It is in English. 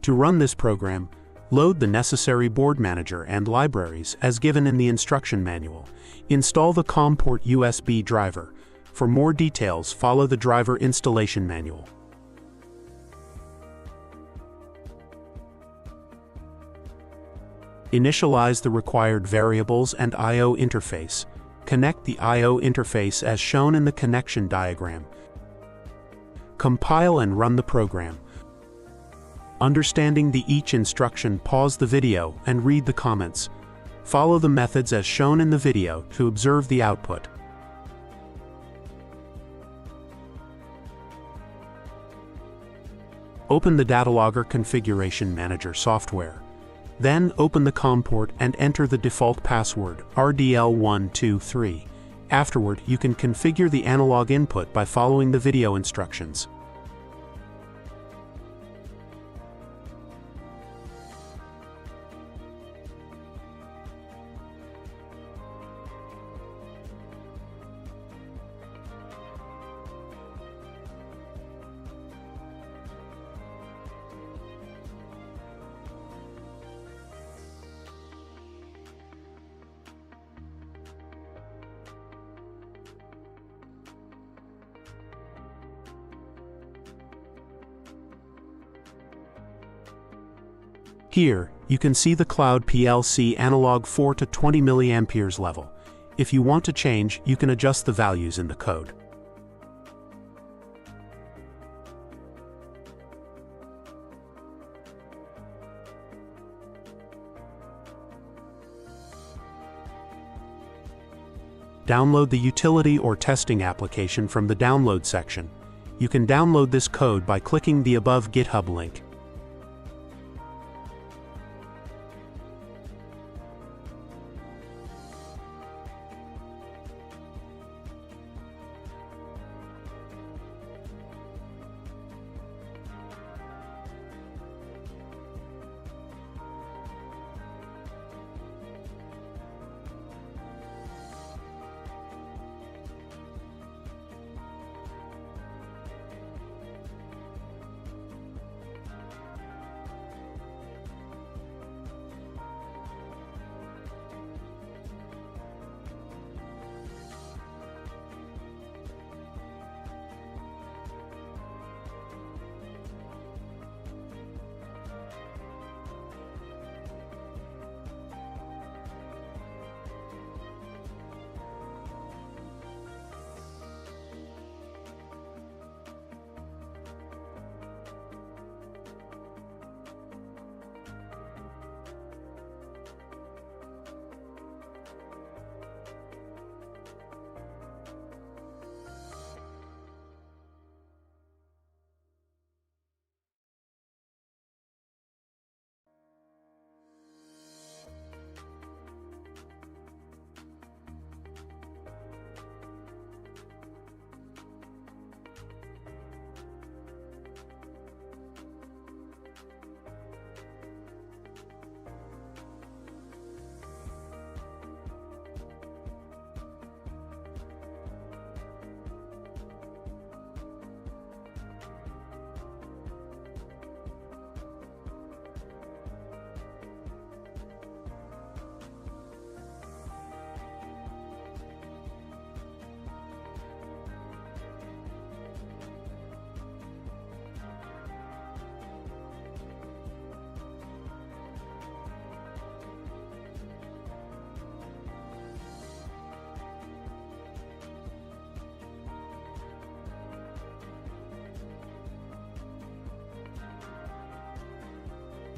To run this program, load the necessary board manager and libraries as given in the instruction manual. Install the COM port USB driver. For more details, follow the driver installation manual. Initialize the required variables and I/O interface. Connect the I/O interface as shown in the connection diagram. Compile and run the program. Understanding each instruction, pause the video and read the comments. Follow the methods as shown in the video to observe the output. Open the datalogger configuration manager software. Then open the COM port and enter the default password, RDL123. Afterward, you can configure the analog input by following the video instructions. Here, you can see the Cloud PLC analog 4 to 20 mA level. If you want to change, you can adjust the values in the code. Download the utility or testing application from the download section. You can download this code by clicking the above GitHub link.